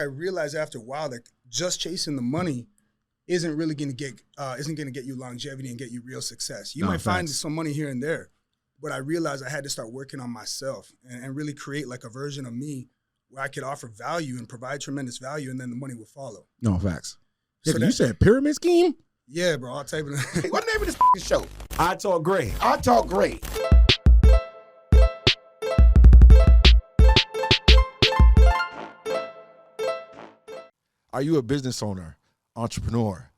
I realized after a while that just chasing the money isn't really going to get you longevity and get you real success. You might find some money here and there, but I realized I had to start working on myself and really create like a version of me where I could offer value and provide tremendous value, and then the money will follow. No, facts. So you said pyramid scheme? Yeah, bro. I'll type it in. What the name of this show? I Talk Great. I Talk Great. Are you a business owner, entrepreneur,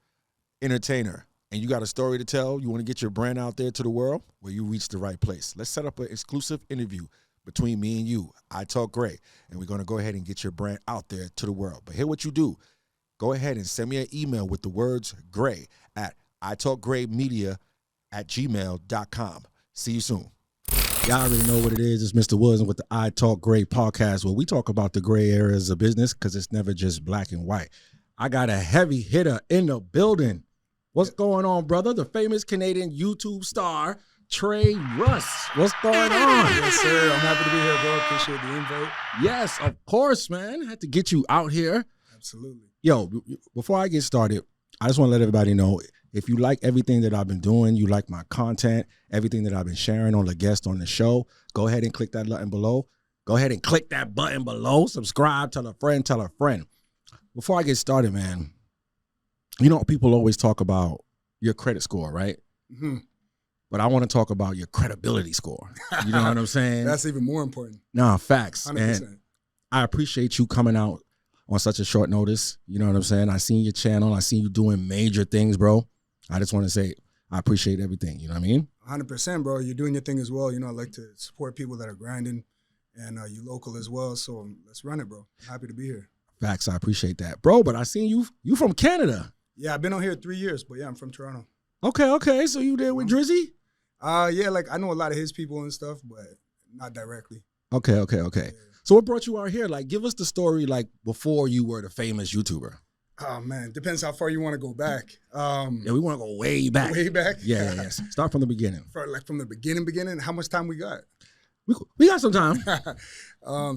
entertainer, and you got a story to tell? You want to get your brand out there to the world? Well, you reached the right place. Let's set up an exclusive interview between me and you. I Talk Great, and we're going to go ahead and get your brand out there to the world. But here what you do. Go ahead and send me an email with the words gray at italkgraymedia@gmail.com. See you soon. Y'all already know what it is. It's Mr. Wilson with the I Talk Gray podcast, where we talk about the gray areas of business because it's never just black and white. I got a heavy hitter in the building. What's going on, brother? The famous Canadian YouTube star, Trey Russ. What's going on? Yes, sir. I'm happy to be here, bro. Appreciate the invite. Yes, of course, man. Had to get you out here. Absolutely. Yo, before I get started, I just want to let everybody know, if you like everything that I've been doing, you like my content, everything that I've been sharing on the guest on the show, go ahead and click that button below. Go ahead and click that button below. Subscribe, tell a friend, tell a friend. Before I get started, man, you know, people always talk about your credit score, right? Mm-hmm. But I want to talk about your credibility score. You know what I'm saying? That's even more important. Nah, facts. 100%. And I appreciate you coming out on such a short notice. You know what I'm saying? I seen your channel. I seen you doing major things, bro. I just want to say I appreciate everything. You know what I mean? 100%, bro. You're doing your thing as well. You know, I like to support people that are grinding, and you local as well. So let's run it, bro. I'm happy to be here. Facts. I appreciate that, bro. But I seen you from Canada. Yeah, I've been on here 3 years, but yeah, I'm from Toronto. Okay. So you there with Drizzy? Yeah, like I know a lot of his people and stuff, but not directly. Okay. Yeah. So what brought you out here? Like, give us the story, like, before you were the famous YouTuber. Oh, man. Depends how far you want to go back. Yeah, we want to go way back. Way back? Yeah. Start from the beginning. From the beginning, how much time we got? We got some time.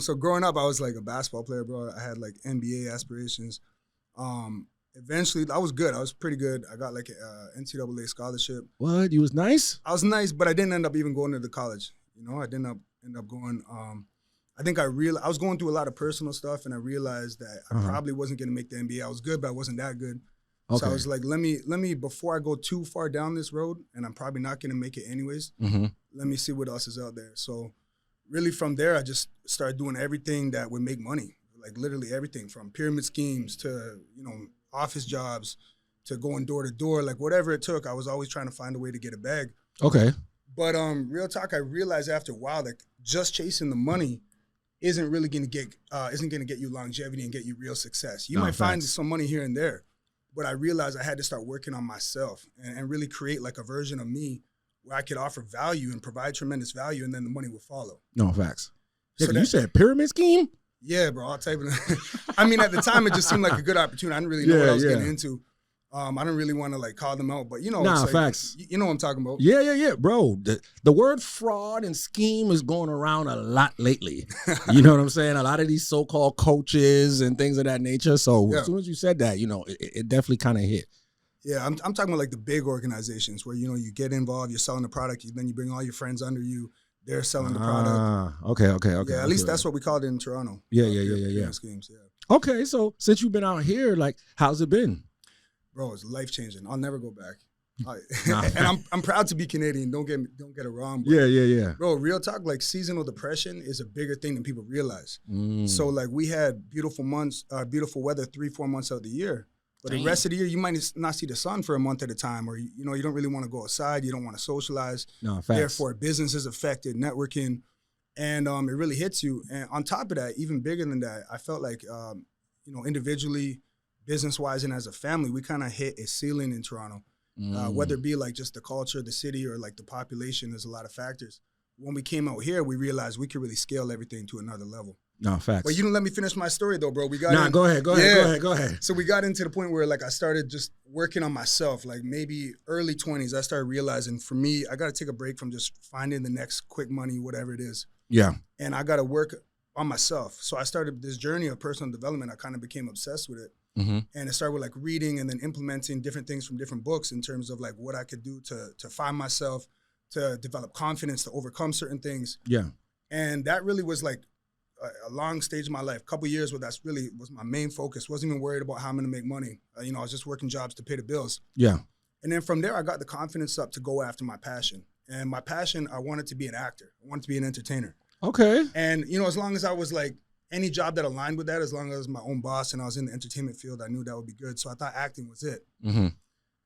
So growing up, I was like a basketball player, bro. I had like NBA aspirations. Eventually, I was good. I was pretty good. I got like an NCAA scholarship. What? You was nice? I was nice, but I didn't end up even going to the college. You know, I didn't end up going. I think I was going through a lot of personal stuff, and I realized that I probably wasn't going to make the NBA. I was good, but I wasn't that good. Okay. So I was like, let me before I go too far down this road, and I'm probably not going to make it anyways, let me see what else is out there. So really from there, I just started doing everything that would make money, like literally everything from pyramid schemes to, you know, office jobs to going door to door, like whatever it took. I was always trying to find a way to get a bag. Okay. But real talk, I realized after a while that just chasing the money isn't really going to get you longevity and get you real success. You might find some money here and there, but I realized I had to start working on myself and really create like a version of me where I could offer value and provide tremendous value, and then the money will follow. No, facts. Yeah, so you said pyramid scheme? Yeah, bro. I'll type it in. I mean, at the time, it just seemed like a good opportunity. I didn't really know what I was getting into. I don't really want to like call them out, but you know, like, facts. You know what I'm talking about. Yeah, bro. The word fraud and scheme is going around a lot lately. You know what I'm saying? A lot of these so-called coaches and things of that nature. So as soon as you said that, you know, it definitely kind of hit. Yeah, I'm talking about like the big organizations where, you know, you get involved, you're selling the product, then you bring all your friends under you. They're selling the product. Okay. Yeah, at least that's what we called it in Toronto. Yeah. Schemes, yeah. Okay, so since you've been out here, like, how's it been? Bro, it's life-changing. I'll never go back. And I'm proud to be Canadian. Don't get it wrong. But Yeah. Bro, real talk, like seasonal depression is a bigger thing than people realize. So like we had beautiful weather 3-4 months out of the year. But the rest of the year, you might not see the sun for a month at a time, or, you know, you don't really want to go outside. You don't want to socialize. No, facts. Therefore, business is affected, networking, and it really hits you. And on top of that, even bigger than that, I felt like, you know, individually, business-wise, and as a family, we kind of hit a ceiling in Toronto, whether it be like just the culture, the city, or like the population. There's a lot of factors. When we came out here, we realized we could really scale everything to another level. No, facts. But you didn't let me finish my story though, bro. Go ahead. So we got into the point where like I started just working on myself, like maybe early 20s. I started realizing for me, I got to take a break from just finding the next quick money, whatever it is. Yeah. And I got to work on myself. So I started this journey of personal development. I kind of became obsessed with it. And it started with like reading and then implementing different things from different books in terms of like what I could do to find myself, to develop confidence, to overcome certain things. Yeah. And that really was like a long stage of my life, a couple of years where that's really was my main focus. Wasn't even worried about how I'm going to make money. I was just working jobs to pay the bills. Yeah. And then from there, I got the confidence up to go after my passion. And my passion, I wanted to be an actor. I wanted to be an entertainer. Okay. And, as long as I was like, any job that aligned with that, as long as I was my own boss and I was in the entertainment field, I knew that would be good. So I thought acting was it.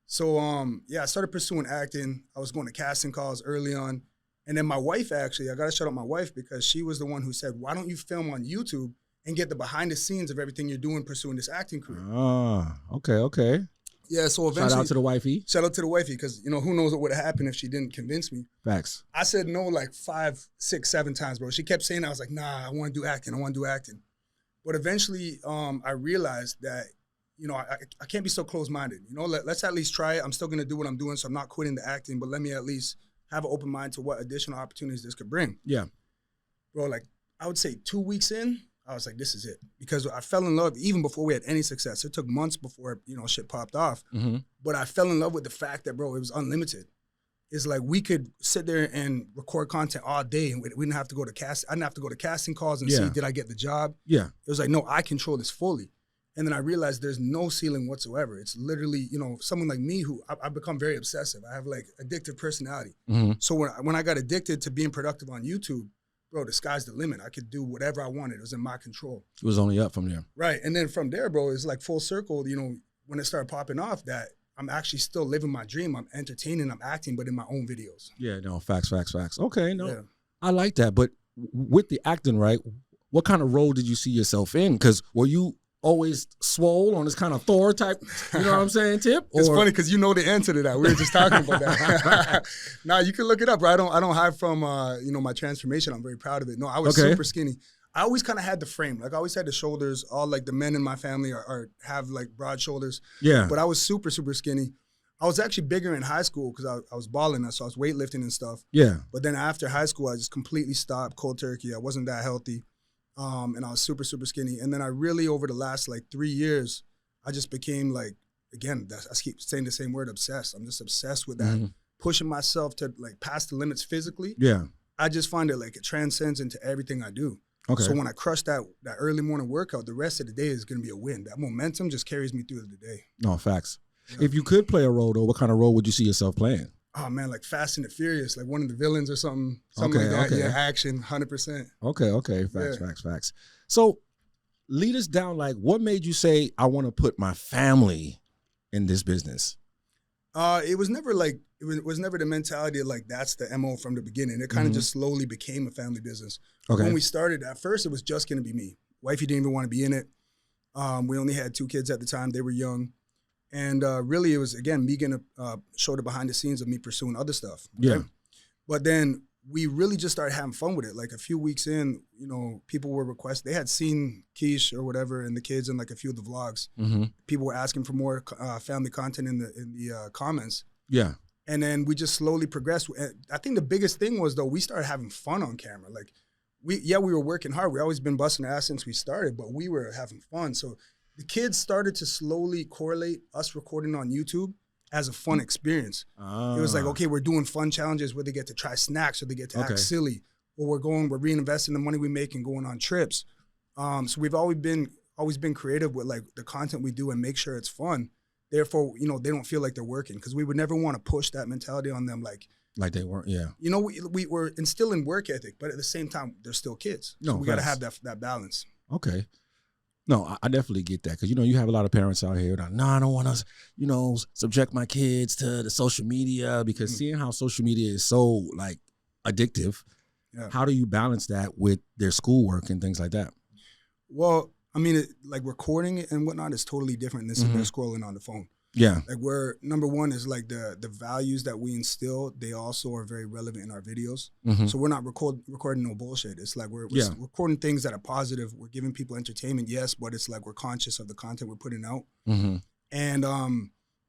So, I started pursuing acting. I was going to casting calls early on. And then my wife, actually, I got to shout out my wife because she was the one who said, why don't you film on YouTube and get the behind the scenes of everything you're doing pursuing this acting career? Okay. Yeah, so eventually. Shout out to the wifey. Shout out to the wifey because, who knows what would have happened if she didn't convince me. Facts. I said no like 5, 6, 7 times, bro. She kept saying that. I was like, nah, I want to do acting. But eventually, I realized that, I can't be so close-minded. Let's at least try it. I'm still going to do what I'm doing, so I'm not quitting the acting, but let me at least have an open mind to what additional opportunities this could bring. Yeah. Bro, like, I would say 2 weeks in, I was like, this is it. Because I fell in love even before we had any success. It took months before, shit popped off. But I fell in love with the fact that, bro, it was unlimited. It's like we could sit there and record content all day and we didn't have to go to I didn't have to go to casting calls and see, did I get the job? Yeah. It was like, no, I control this fully. And then I realized there's no ceiling whatsoever. It's literally, someone like me who I've become very obsessive. I have like addictive personality. So when I got addicted to being productive on YouTube, bro, the sky's the limit. I could do whatever I wanted. It was in my control. It was only up from there. Right. And then from there, bro, it's like full circle, when it started popping off that I'm actually still living my dream. I'm entertaining, I'm acting, but in my own videos. Yeah, no, facts. Okay, no, yeah. I like that. But with the acting, right, what kind of role did you see yourself in? Because were you always swole on this kind of Thor type, you know what I'm saying, tip? It's funny because you know the answer to that. We were just talking about that. Nah, you can look it up, bro. I don't hide from, my transformation. I'm very proud of it. No, I was super skinny. I always kind of had the frame. Like I always had the shoulders. All like the men in my family have like broad shoulders. Yeah. But I was super, super skinny. I was actually bigger in high school because I was balling, so I was weightlifting and stuff. Yeah. But then after high school, I just completely stopped cold turkey. I wasn't that healthy. And I was super, super skinny. And then I really, over the last like 3 years, I just became like, again, I keep saying the same word, obsessed. I'm just obsessed with that, pushing myself to like past the limits physically. Yeah. I just find it like it transcends into everything I do. Okay. So when I crush that early morning workout, the rest of the day is going to be a win. That momentum just carries me through the day. No, facts. Yeah. If you could play a role, though, what kind of role would you see yourself playing? Oh, man, like Fast and the Furious, like one of the villains or something like that. Okay. Yeah, action, 100%. Okay. Facts. So lead us down, like what made you say, I want to put my family in this business? It was never like, it was never the mentality of like, that's the MO from the beginning. It kind of just slowly became a family business. Okay. When we started, at first it was just going to be me. Wifey didn't even want to be in it. We only had 2 kids at the time. They were young. And really it was, again, me going to show the behind the scenes of me pursuing other stuff. Okay? Yeah. But then we really just started having fun with it. Like a few weeks in, people were requesting, they had seen Keish or whatever and the kids in like a few of the vlogs. People were asking for more family content in the comments. Yeah. And then we just slowly progressed. I think the biggest thing was, though, we started having fun on camera. Like, we were working hard. We always been busting ass since we started, but we were having fun. So the kids started to slowly correlate us recording on YouTube as a fun experience. It was like, okay, we're doing fun challenges where they get to try snacks or they get to act silly, or we're reinvesting the money we make and going on trips. So we've always been creative with like the content we do and make sure it's fun. Therefore, they don't feel like they're working because we would never want to push that mentality on them like they weren't, yeah. We were instilling work ethic, but at the same time, they're still kids. So we got to have that balance. Okay. No, I definitely get that because, you have a lot of parents out here that, I don't want to, subject my kids to the social media because seeing how social media is so, like, addictive, how do you balance that with their schoolwork and things like that? Well, I mean, like recording it and whatnot is totally different than sitting there scrolling on the phone. Yeah. Like number one is like the values that we instill, they also are very relevant in our videos. So we're not recording no bullshit. It's like we're recording things that are positive. We're giving people entertainment, yes, but it's like we're conscious of the content we're putting out. And,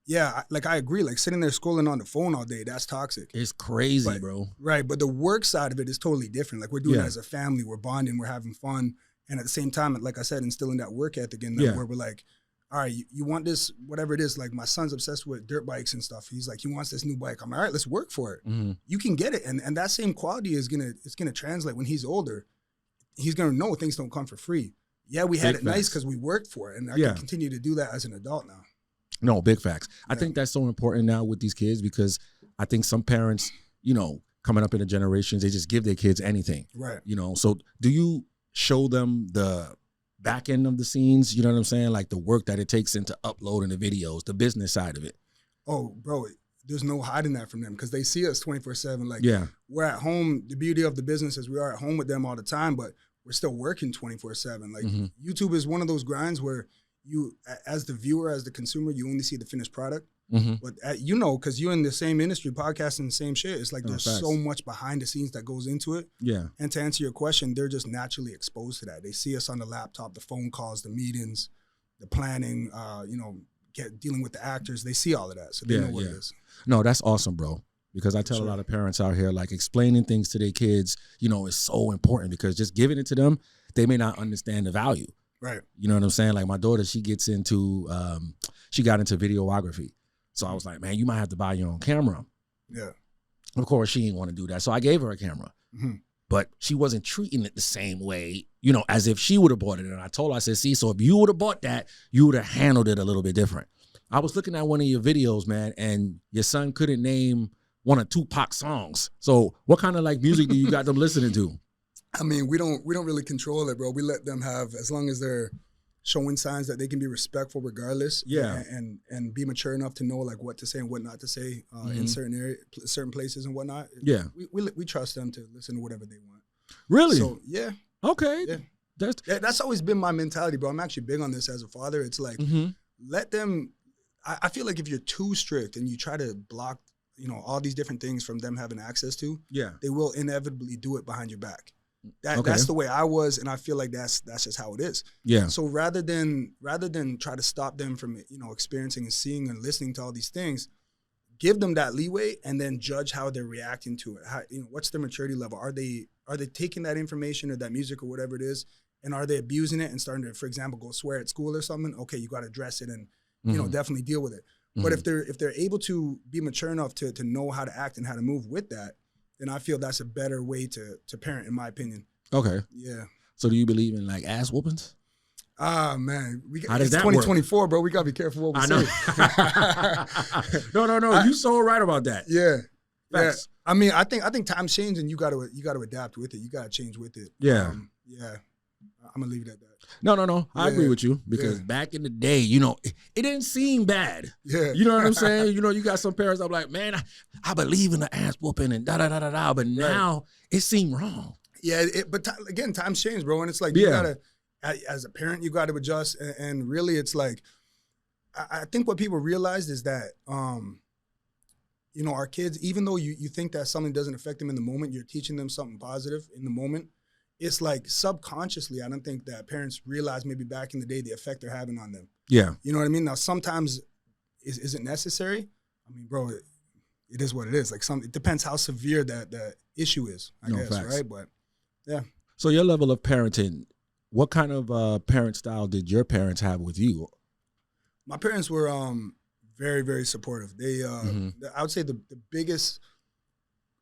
Yeah, like I agree. Like sitting there scrolling on the phone all day, that's toxic. It's crazy, But, bro. right, but the work side of it is totally different. Like we're doing Yeah. it as a family, we're bonding, we're having fun, and at the same time, like I said, instilling that work ethic in them, Yeah. where we're like, all right, you want this, whatever it is. Like my son's obsessed with dirt bikes and stuff. He's like, he wants this new bike. I'm like, all right, let's work for it. Mm-hmm. You can get it, and that same quality is gonna translate when he's older. He's gonna know things don't come for free. Yeah, we had Big it nice facts. because we worked for it, and I Yeah. can continue to do that as an adult now. No, big facts. I Yeah. think that's so important now with these kids because I think some parents, you know, coming up in the generations, they just give their kids anything, Right. you know. So do you show them the back end of the scenes, you know what I'm saying? Like the work that it takes into uploading the videos, the business side of it. Oh, bro, there's no hiding that from them because they see us 24/7. Like Yeah. we're at home. The beauty of the business is we are at home with them all the time, but we're still working 24/7. Like Mhm. YouTube is one of those grinds where you, as the viewer, as the consumer, you only see the finished product. Mm-hmm. But you know, because you're in the same industry, podcasting the same shit. It's like No, there's facts. so much behind the scenes that goes into it. Yeah. And to answer your question, they're just naturally exposed to that. They see us on the laptop, the phone calls, the meetings, the planning, you know, dealing with the actors. They see all of that. So they Yeah, know what yeah. it is. No, that's awesome, bro. Because I tell Sure. a lot of parents out here, like explaining things to their kids, you know, is so important because just giving it to them, they may not understand the value. Right. You know what I'm saying? Like my daughter, she got into videography. So I was like, man, you might have to buy your own camera. Yeah. Of course, she didn't want to do that. So I gave her a camera. Mm-hmm. But she wasn't treating it the same way, you know, as if she would have bought it. And I told her, I said, see, so if you would have bought that, you would have handled it a little bit different. I was looking at one of your videos, man, and your son couldn't name one of Tupac songs. So what kind of like music do you got them listening to? I mean, we don't really control it, bro. We let them have, as long as they're showing signs that they can be respectful regardless. Yeah. And be mature enough to know like what to say and what not to say in certain places and whatnot. Yeah. We trust them to listen to whatever they want. Really? So yeah. Okay. Yeah. That's always been my mentality, bro. I'm actually big on this as a father. It's like, let them, I feel like if you're too strict and you try to block, you know, all these different things from them having access to, Yeah. they will inevitably do it behind your back. Okay. That's the way I was, and I feel like that's just how it is. Yeah. So rather than try to stop them from, you know, experiencing and seeing and listening to all these things, give them that leeway and then judge how they're reacting to it. How, you know, what's their maturity level? Are they taking that information or that music or whatever it is, and are they abusing it and starting to, for example, go swear at school or something? Okay, you got to address it and you know, definitely deal with it. But if they're able to be mature enough to know how to act and how to move with that, then I feel that's a better way to parent, in my opinion. Okay. Yeah. So do you believe in like ass whoopings? Ah, man. How does it's that 2024, bro. We got to be careful what we say. No. You so right about that. Yeah. Facts. Yeah. I mean, I think times change and you got to adapt with it. You got to change with it. Yeah. Yeah. I'm going to leave it at that. No. I agree Yeah. with you because back in the day, you know, it didn't seem bad. Yeah. You know what I'm saying? You know, you got some parents I'm like, man, I believe in the ass whooping and da-da-da-da-da, but now it seemed wrong. Yeah, but again, times change, bro. And it's like, you got to, as a parent, you got to adjust. And really, it's like, I think what people realized is that, you know, our kids, even though you think that something doesn't affect them in the moment, you're teaching them something positive in the moment. It's like subconsciously, I don't think that parents realize maybe back in the day the effect they're having on them. Yeah. You know what I mean? Now, sometimes is it necessary? I mean, bro, it is what it is. Like it depends how severe that issue is, I guess, facts. right? But yeah. So your level of parenting, what kind of parent style did your parents have with you? My parents were very, very supportive. They, I would say the biggest,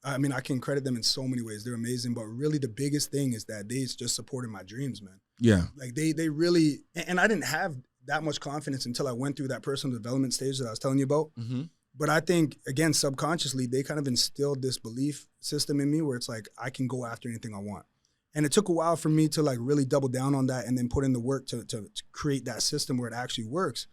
I mean, I can credit them in so many ways. They're amazing, but really the biggest thing is that they just supported my dreams, man. Yeah. Like they really, and I didn't have that much confidence until I went through that personal development stage that I was telling you about. But I think, again, subconsciously, they kind of instilled this belief system in me where it's like, I can go after anything I want. And it took a while for me to like really double down on that and then put in the work to create that system where it actually works.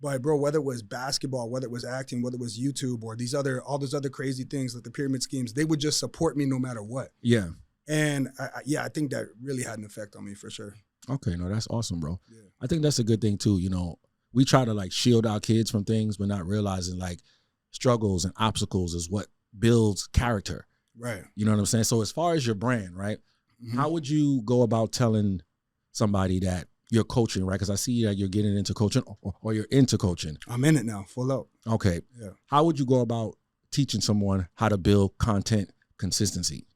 But bro, whether it was basketball, whether it was acting, whether it was YouTube or all those other crazy things like the pyramid schemes, they would just support me no matter what. Yeah. And I think that really had an effect on me for sure. Okay, no, that's awesome, bro. Yeah. I think that's a good thing too. You know, we try to like shield our kids from things, but not realizing like struggles and obstacles is what builds character. Right. You know what I'm saying? So as far as your brand, right? How would you go about telling somebody that your coaching, right? Because I see that you're getting into coaching or you're into coaching. I'm in it now, full out. Okay. Yeah. How would you go about teaching someone how to build content consistency?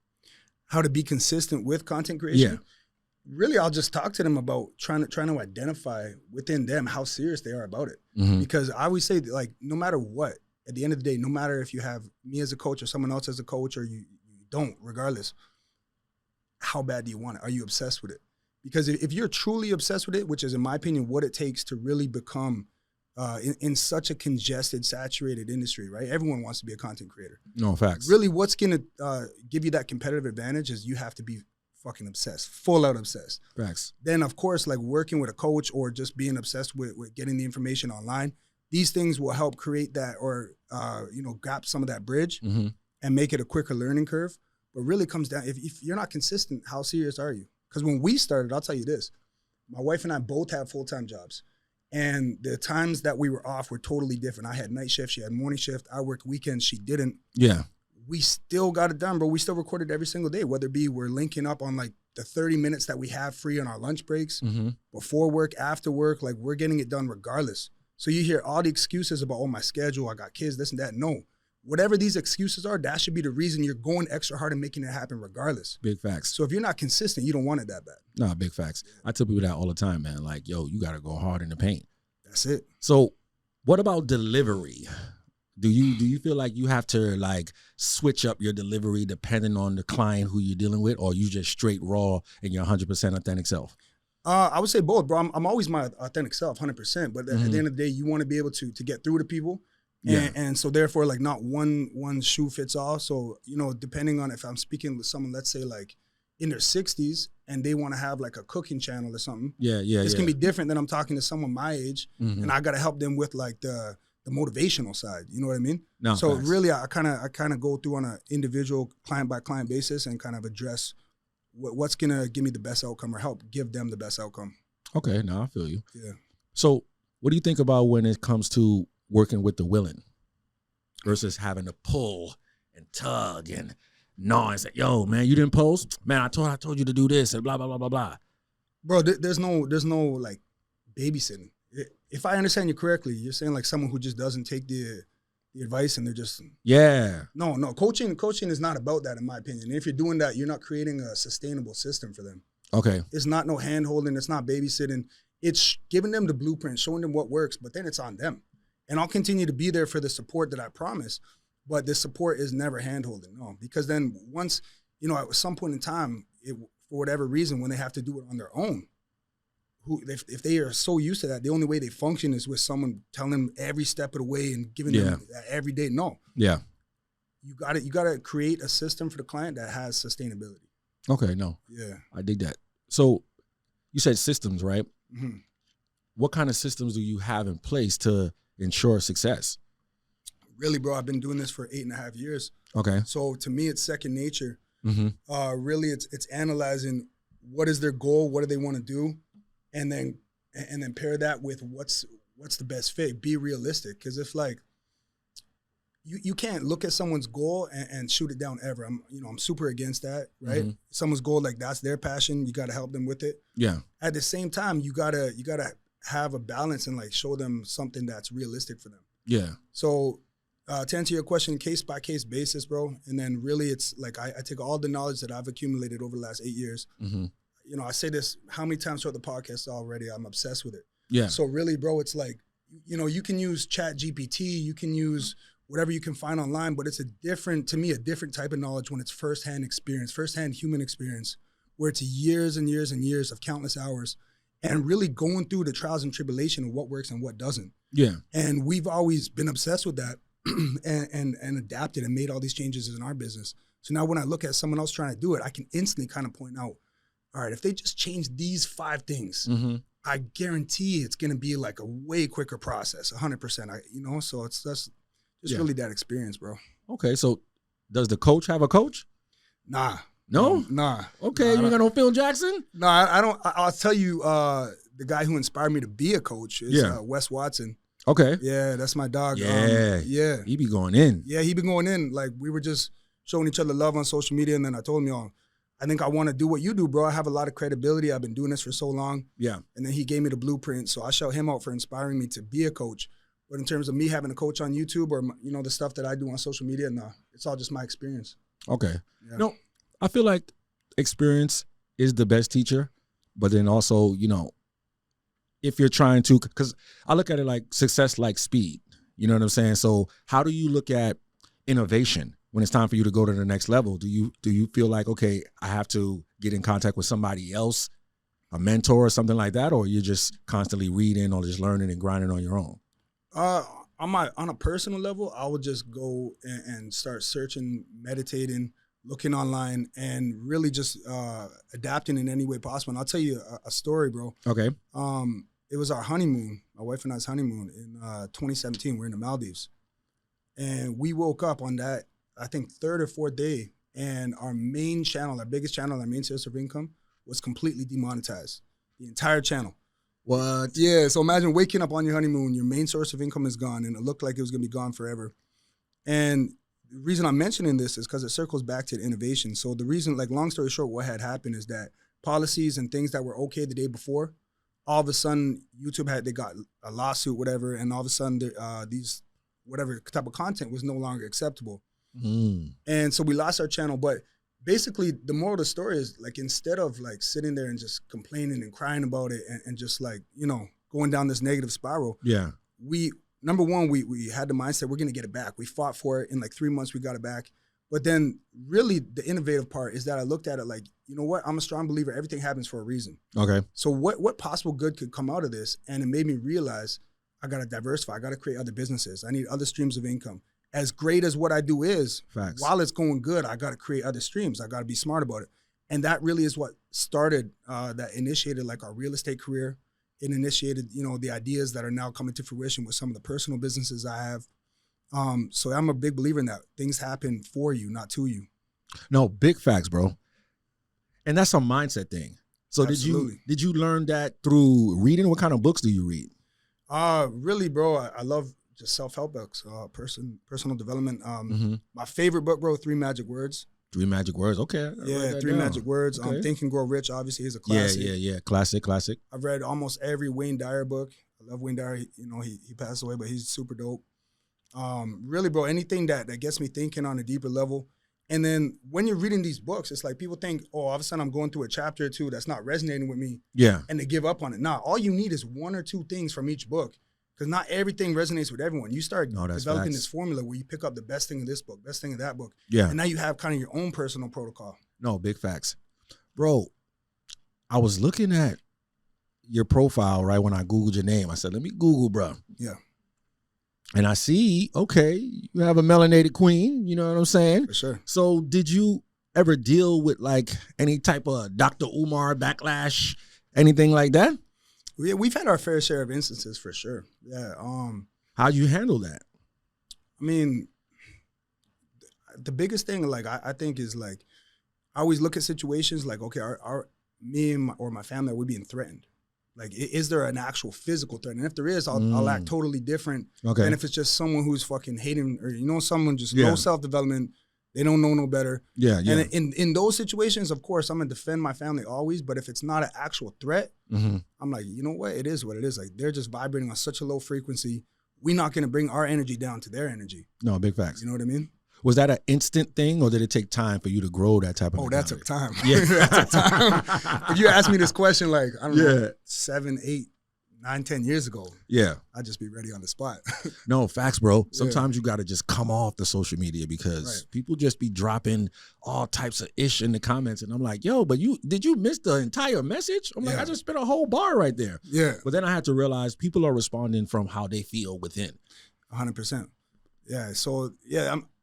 How to be consistent with content creation? Yeah. Really, I'll just talk to them about trying to identify within them how serious they are about it. Mm-hmm. Because I always say, like, no matter what, at the end of the day, no matter if you have me as a coach or someone else as a coach or you don't, regardless, how bad do you want it? Are you obsessed with it? Because if you're truly obsessed with it, which is, in my opinion, what it takes to really become in such a congested, saturated industry, right? Everyone wants to be a content creator. No, facts. Really, what's going to give you that competitive advantage is you have to be fucking obsessed, full out obsessed. Facts. Then, of course, like working with a coach or just being obsessed with getting the information online, these things will help create that or, gap some of that bridge Mm-hmm. and make it a quicker learning curve. But really comes down, if you're not consistent, how serious are you? Because when we started, I'll tell you this, my wife and I both have full-time jobs. And the times that we were off were totally different. I had night shift, she had morning shift. I worked weekends, she didn't. Yeah. We still got it done, bro. We still recorded every single day, whether it be we're linking up on like the 30 minutes that we have free on our lunch breaks, Mm-hmm. before work, after work, like we're getting it done regardless. So you hear all the excuses about, oh, my schedule, I got kids, this and that. No, whatever these excuses are, that should be the reason you're going extra hard and making it happen regardless. Big facts. So if you're not consistent, you don't want it that bad. No, big facts. I tell people that all the time, man. Like, yo, you got to go hard in the paint. That's it. So what about delivery? Do you feel like you have to like switch up your delivery depending on the client who you're dealing with, or you just straight raw and your 100% authentic self? I would say both, bro. I'm always my authentic self, 100%. But at the end of the day, you want to be able to get through to people. And so therefore, like not one shoe fits all. So, depending on if I'm speaking with someone, let's say like in their 60s and they want to have like a cooking channel or something. This can be different than I'm talking to someone my age. Mm-hmm. And I got to help them with like the motivational side. You know what I mean? No, so facts. really, I kind of go through on an individual client by client basis and kind of address what's going to give me the best outcome or help give them the best outcome. Okay, now I feel you. Yeah. So what do you think about when it comes to working with the willing versus having to pull and tug and gnaw and say, yo, man, you didn't post? Man, I told you to do this and blah, blah, blah, blah, blah. Bro, there's no like babysitting. If I understand you correctly, you're saying like someone who just doesn't take the advice and they're just No. Coaching is not about that, in my opinion. And if you're doing that, you're not creating a sustainable system for them. Okay. It's not no hand holding. It's not babysitting. It's giving them the blueprint, showing them what works, but then it's on them. And I'll continue to be there for the support that I promise, but the support is never hand holding. No, because then once, at some point in time, for whatever reason, when they have to do it on their own, if they are so used to that, the only way they function is with someone telling them every step of the way and giving them that every day. No. Yeah. You got to create a system for the client that has sustainability. Okay, no. Yeah. I dig that. So you said systems, right? Mm-hmm. What kind of systems do you have in place to ensure success? Really, bro, I've been doing this for 8.5 years. Okay. So to me, it's second nature. Mm-hmm. Really, it's analyzing what is their goal, what do they want to do, and then pair that with what's the best fit. Be realistic, because if like you can't look at someone's goal and shoot it down ever. I'm super against that, right? Mm-hmm. Someone's goal, like that's their passion. You got to help them with it. Yeah. At the same time, you gotta have a balance and like show them something that's realistic for them. Yeah. So to answer your question, case by case basis, bro. And then really, it's like I take all the knowledge that I've accumulated over the last 8 years. Mm-hmm. I say this how many times throughout the podcast already. I'm obsessed with it. Yeah. So really, bro, it's like, you can use Chat GPT, you can use whatever you can find online, but it's a different type of knowledge when it's firsthand experience, firsthand human experience, where it's years and years and years of countless hours and really going through the trials and tribulation of what works and what doesn't. Yeah. And we've always been obsessed with that and adapted and made all these changes in our business. So now when I look at someone else trying to do it, I can instantly kind of point out, all right, if they just change these 5 things, I guarantee it's going to be like a way quicker process, 100%. So it's just really that experience, bro. Okay, so does the coach have a coach? Nah. No? Nah. Okay, you ain't got no Phil Jackson? No, I don't. I'll tell you, the guy who inspired me to be a coach is Wes Watson. Okay. Yeah, that's my dog. Yeah. He be going in. Yeah, he been going in. Like, we were just showing each other love on social media, and then I told him, I think I want to do what you do, bro. I have a lot of credibility. I've been doing this for so long. Yeah. And then he gave me the blueprint. So I shout him out for inspiring me to be a coach. But in terms of me having a coach on YouTube or, you know, the stuff that I do on social media, no, it's all just my experience. Okay. Yeah. No, I feel like experience is the best teacher, but then also, you know, if you're trying to, because I look at it like success like speed. You know what I'm saying? So how do you look at innovation when it's time for you to go to the next level? Do you feel like, okay, I have to get in contact with somebody else, a mentor or something like that, or you're just constantly reading or just learning and grinding on your own? On a personal level, I would just go and start searching, meditating, looking online, and really just adapting in any way possible. And I'll tell you a story, bro. Okay. It was our honeymoon, my wife and I's honeymoon in 2017. We're in the Maldives. And we woke up on that, I think, third or fourth day, and our main channel, our biggest channel, our main source of income was completely demonetized. The entire channel. What? Yeah, so imagine waking up on your honeymoon, your main source of income is gone, and it looked like it was going to be gone forever. And the reason I'm mentioning this is because it circles back to the innovation. So the reason, like, long story short, what had happened is that policies and things that were okay the day before, all of a sudden, YouTube they got a lawsuit, whatever, and all of a sudden, these whatever type of content was no longer acceptable. And so we lost our channel. But basically, the moral of the story is, like, instead of like sitting there and just complaining and crying about it and just like, you know, going down this negative spiral, Yeah. Number one, we had the mindset we're going to get it back. We fought for it. In like 3 months, we got it back. But then really the innovative part is that I looked at it like, you know what? I'm a strong believer. Everything happens for a reason. Okay. So what possible good could come out of this? And it made me realize I got to diversify. I got to create other businesses. I need other streams of income. As great as what I do is, Facts. While it's going good, I got to create other streams. I got to be smart about it. And that really is what started, that initiated like our real estate career. It initiated, you know, the ideas that are now coming to fruition with some of the personal businesses I have. So I'm a big believer in that. Things happen for you, not to you. No, big facts, bro. And that's a mindset thing. So Absolutely. did you learn that through reading? What kind of books do you read? Really, bro, I love just self-help books, personal development. My favorite book, bro, 3 Magic Words. 3 Magic Words. Okay. Yeah, 3 Magic Words. Okay. Think and Grow Rich, obviously, is a classic. Yeah. Classic. I've read almost every Wayne Dyer book. I love Wayne Dyer. You know, he passed away, but he's super dope. Really, bro, anything that gets me thinking on a deeper level. And then when you're reading these books, it's like people think, oh, all of a sudden I'm going through a chapter or two that's not resonating with me. Yeah. And they give up on it. Nah, all you need is 1 or 2 things from each book. Because not everything resonates with everyone. You start developing this formula where you pick up the best thing of this book, best thing of that book. Yeah. And now you have kind of your own personal protocol. No, big facts. Bro, I was looking at your profile, right, when I Googled your name. I said, let me Google, bro. Yeah. And I see, okay, you have a melanated queen, you know what I'm saying? For sure. So did you ever deal with like any type of Dr. Umar backlash, anything like that? Yeah, we've had our fair share of instances for sure. Yeah. How'd you handle that? I mean, the biggest thing, like, I think is like, I always look at situations like, okay, me and my family, are we being threatened? Like, is there an actual physical threat? And if there is, I'll act totally different than if it's just someone who's fucking hating, or, you know, someone just low self-development. They don't know no better. Yeah. And in those situations, of course, I'm going to defend my family always. But if it's not an actual threat, I'm like, you know what? It is what it is. Like, they're just vibrating on such a low frequency. We're not going to bring our energy down to their energy. No, big facts. You know what I mean? Was that an instant thing, or did it take time for you to grow that type of mentality? That took time. Yeah. That took time. If you asked me this question, like, I don't know, 7, 8, 9, 10 years ago, I'd just be ready on the spot. No, facts, bro. Sometimes you got to just come off the social media because people just be dropping all types of ish in the comments. And I'm like, yo, but did you miss the entire message? I'm like, I just spit a whole bar right there. Yeah. But then I had to realize people are responding from how they feel within. 100%. Yeah. So,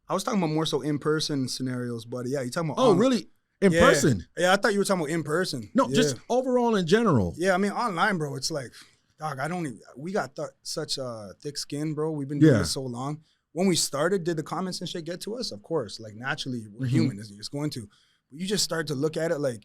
I was talking about more so in-person scenarios, but you're talking about... Oh, really? In person? Yeah, I thought you were talking about in person. No, just overall in general. Yeah, I mean, online, bro, it's like, dog, we got such thick skin, bro. We've been doing this so long. When we started, did the comments and shit get to us? Of course. Like, naturally, we're human. It's going to. But you just start to look at it like,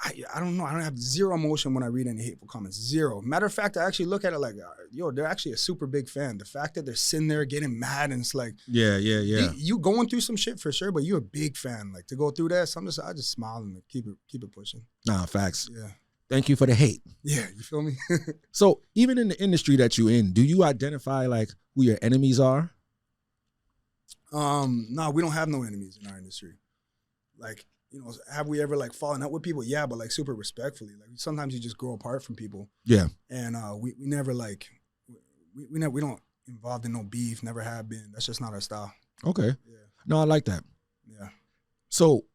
I don't know. I don't have zero emotion when I read any hateful comments. Zero. Matter of fact, I actually look at it like, yo, they're actually a super big fan. The fact that they're sitting there getting mad and it's like, yeah. You going through some shit for sure, but you're a big fan. Like to go through that, I just smile and keep it pushing. Nah, facts. Yeah. Thank you for the hate. Yeah, you feel me? So even in the industry that you're in, do you identify like who your enemies are? No, we don't have no enemies in our industry. Like, you know, have we ever like fallen out with people? Yeah, but like super respectfully. Like sometimes you just grow apart from people. Yeah. And we never like we don't involved in no beef, never have been. That's just not our style. Okay. Yeah. No, I like that. Yeah. So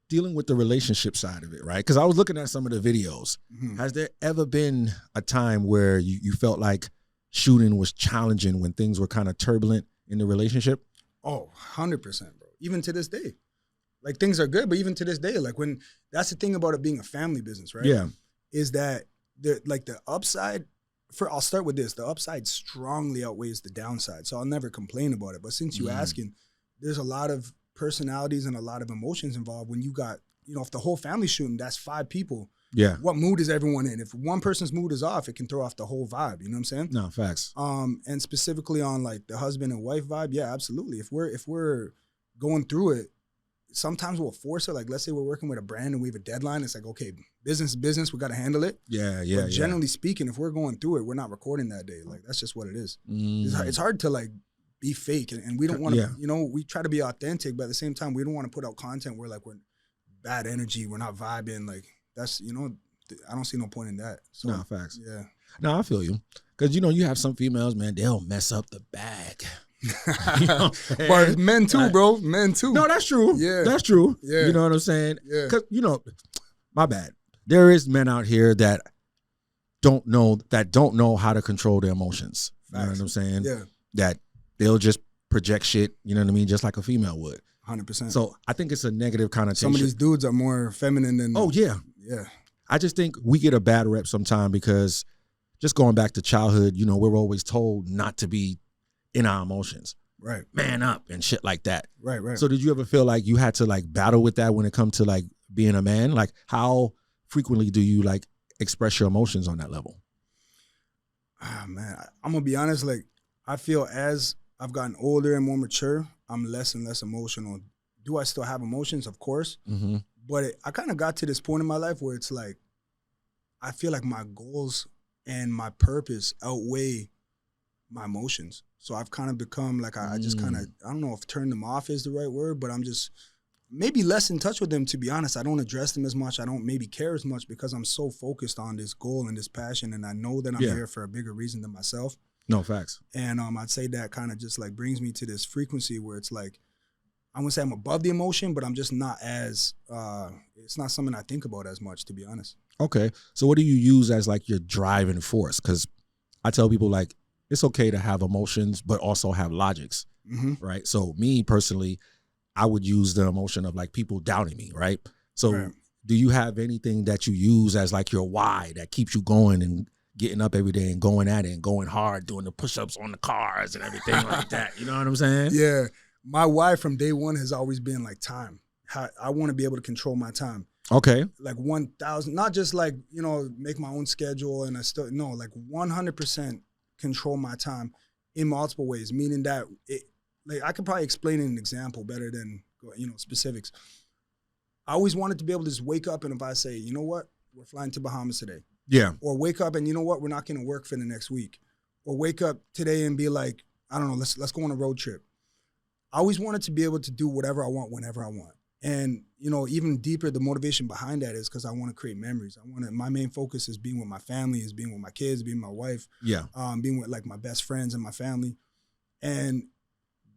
dealing with the relationship side of it, right? Because I was looking at some of the videos. Mm-hmm. Has there ever been a time where you felt like shooting was challenging when things were kind of turbulent in the relationship? Oh, 100%, bro. Even to this day. Like things are good, but even to this day, like when that's the thing about it being a family business, right? Yeah. Is that the upside I'll start with this. The upside strongly outweighs the downside. So I'll never complain about it. But since you asking, there's a lot of personalities and a lot of emotions involved when you got, you know, if the whole family's shooting, that's 5 people. Yeah. What mood is everyone in? If one person's mood is off, it can throw off the whole vibe. You know what I'm saying? No, facts. And specifically on like the husband and wife vibe, yeah, absolutely. If we're going through it, sometimes we'll force it. Like let's say we're working with a brand and we have a deadline. It's like, okay, business is business. We got to handle it. Yeah. But generally speaking, if we're going through it, we're not recording that day. Like that's just what it is. It's hard to like be fake, and we don't want to. You know, we try to be authentic, but at the same time, we don't want to put out content where like we're bad energy, we're not vibing. Like that's, you know, I don't see no point in that. So, no, facts. Yeah. No, I feel you. Because, you know, you have some females, man, they'll mess up the bag. You know but men too, bro. Men too. No, that's true. Yeah. That's true. Yeah. You know what I'm saying? Yeah. Because, you know, my bad. There is men out here that don't know how to control their emotions. Facts. You know what I'm saying? Yeah. That they'll just project shit, you know what I mean, just like a female would. 100%. So I think it's a negative connotation. Some of these dudes are more feminine than. Oh, yeah. Yeah. I just think we get a bad rep sometimes because just going back to childhood, you know, we're always told not to be in our emotions. Right. Man up and shit like that. Right. So did you ever feel like you had to like battle with that when it comes to like being a man? Like how frequently do you like express your emotions on that level? Ah, man, I'm going to be honest. Like I feel as I've gotten older and more mature, I'm less and less emotional. Do I still have emotions? Of course. Mm-hmm. But I kind of got to this point in my life where it's like, I feel like my goals and my purpose outweigh my emotions. So I've kind of become like, I just kind of, I don't know if turn them off is the right word, but I'm just maybe less in touch with them, to be honest. I don't address them as much. I don't maybe care as much because I'm so focused on this goal and this passion. And I know that I'm here for a bigger reason than myself. No, facts. And I'd say that kind of just like brings me to this frequency where it's like, I wouldn't say I'm above the emotion, but I'm just not as, it's not something I think about as much, to be honest. Okay. So what do you use as like your driving force? Because I tell people like, it's okay to have emotions, but also have logics, right? So me personally, I would use the emotion of like people doubting me, right? So do you have anything that you use as like your why that keeps you going and getting up every day and going at it and going hard, doing the push-ups on the cars and everything like that? You know what I'm saying? Yeah. My why from day one has always been like time. I want to be able to control my time. Okay. Like 1,000, not just like, you know, make my own schedule and like 100% control my time in multiple ways, meaning that like I could probably explain an example better than, you know, specifics. I always wanted to be able to just wake up and if I say, you know what, we're flying to Bahamas today. Yeah. Or wake up and you know what, we're not going to work for the next week. Or wake up today and be like, I don't know, let's go on a road trip. I always wanted to be able to do whatever I want whenever I want. And, you know, even deeper, the motivation behind that is because I want to create memories. My main focus is being with my family, is being with my kids, being with my wife, being with like my best friends and my family. And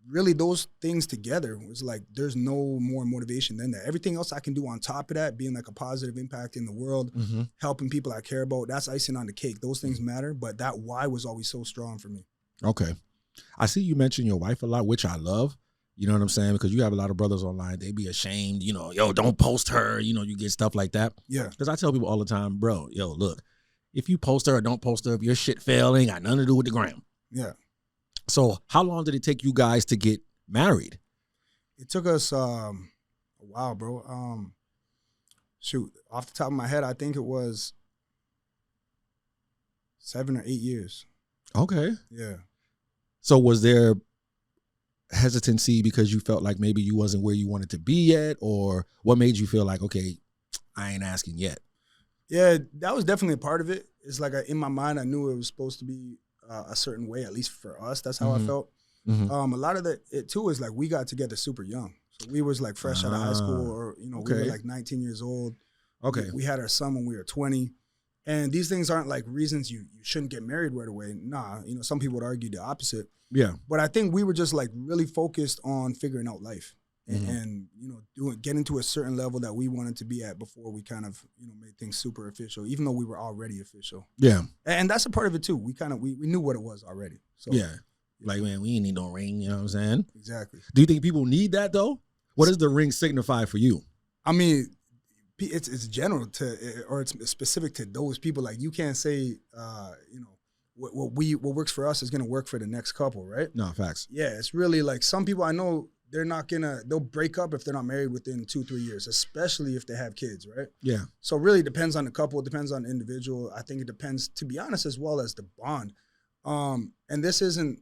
really those things together was like, there's no more motivation than that. Everything else I can do on top of that, being like a positive impact in the world, helping people I care about, that's icing on the cake. Those things matter, but that why was always so strong for me. Okay. I see you mention your wife a lot, which I love. You know what I'm saying? Because you have a lot of brothers online. They be ashamed, you know, yo, don't post her. You know, you get stuff like that. Yeah. Because I tell people all the time, bro, yo, look, if you post her or don't post her, if your shit fail, ain't got nothing to do with the gram. Yeah. So how long did it take you guys to get married? It took us a while, bro. Shoot, off the top of my head, I think it was 7 or 8 years. Okay. Yeah. So was there hesitancy because you felt like maybe you wasn't where you wanted to be yet, or what made you feel like, okay, I ain't asking yet? Yeah, that was definitely a part of it. It's like in my mind, I knew it was supposed to be a certain way, at least for us. That's how I felt. Mm-hmm. A lot of it too is like we got together super young. So we was like fresh out of high school, or we were like 19 years old. Okay. We had our son when we were 20. And these things aren't like reasons you shouldn't get married right away. Nah, some people would argue the opposite. Yeah. But I think we were just like really focused on figuring out life and getting to a certain level that we wanted to be at before we kind of, made things super official, even though we were already official. Yeah. And that's a part of it too. We kind of, we knew what it was already. So yeah. Like, man, we ain't need no ring, you know what I'm saying? Exactly. Do you think people need that though? What does the ring signify for you? I mean, it's general or it's specific to those people. Like you can't say, what works for us is going to work for the next couple, right? No, facts. Yeah, it's really like some people I know, they'll break up if they're not married within 2-3 years, especially if they have kids, right? Yeah. So it really depends on the couple. It depends on the individual. I think it depends, to be honest, as well as the bond. And this isn't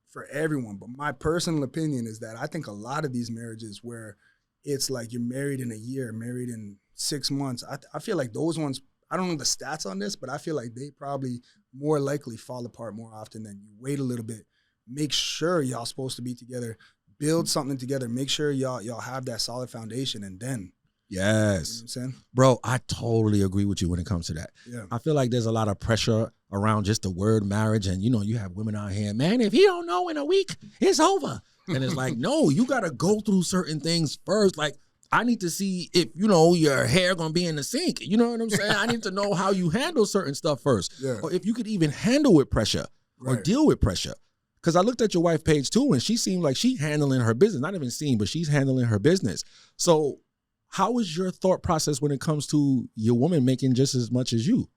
for everyone, but my personal opinion is that I think a lot of these marriages where it's like you're married in a year, married in 6 months, I feel like those ones, I don't know the stats on this, but I feel like they probably more likely fall apart more often than you wait a little bit. Make sure y'all supposed to be together, build something together, make sure y'all have that solid foundation, and then. Yes. You know what I'm saying? Bro, I totally agree with you when it comes to that. Yeah. I feel like there's a lot of pressure around just the word marriage. And, you have women out here, man, if he don't know in a week, it's over. And it's like, no, you got to go through certain things first. Like, I need to see if, your hair going to be in the sink. You know what I'm saying? I need to know how you handle certain stuff first. Yeah. Or if you could even handle with pressure or deal with pressure. Because I looked at your wife's page too, and she seemed like she's handling her business. Not even seen, but she's handling her business. So how is your thought process when it comes to your woman making just as much as you?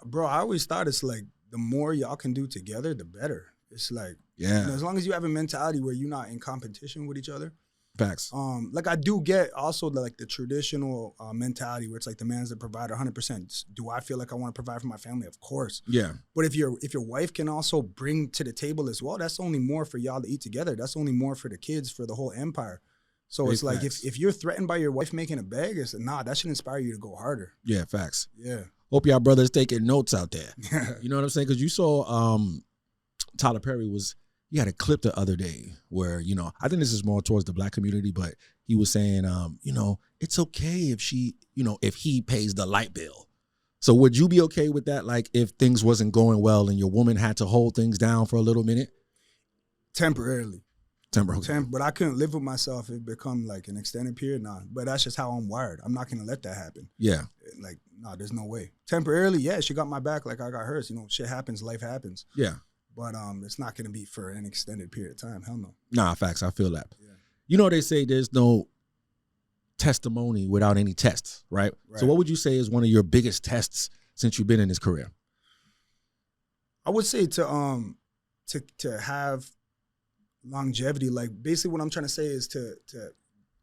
Bro, I always thought it's like the more y'all can do together, the better. It's like, as long as you have a mentality where you're not in competition with each other. Facts. Like I do get also like the traditional mentality where it's like the man's the provider 100%. Do I feel like I want to provide for my family? Of course. Yeah. But if your wife can also bring to the table as well, that's only more for y'all to eat together. That's only more for the kids, for the whole empire. So it's like if you're threatened by your wife making a bag, it's that should inspire you to go harder. Yeah, facts. Yeah. Hope y'all brothers taking notes out there. You know what I'm saying? Because you saw Tyler Perry he had a clip the other day where, I think this is more towards the black community, but he was saying, it's okay if if he pays the light bill. So would you be okay with that? Like if things wasn't going well and your woman had to hold things down for a little minute? Temporarily. Temporarily. But I couldn't live with myself if it become like an extended period. Nah, but that's just how I'm wired. I'm not going to let that happen. Yeah. Like, nah, there's no way. Temporarily, yeah, she got my back like I got hers. Shit happens, life happens. Yeah. But it's not going to be for an extended period of time. Hell no. Nah, facts. I feel that. Yeah. They say there's no testimony without any tests, right? So what would you say is one of your biggest tests since you've been in this career? I would say to have longevity. Like basically what I'm trying to say is to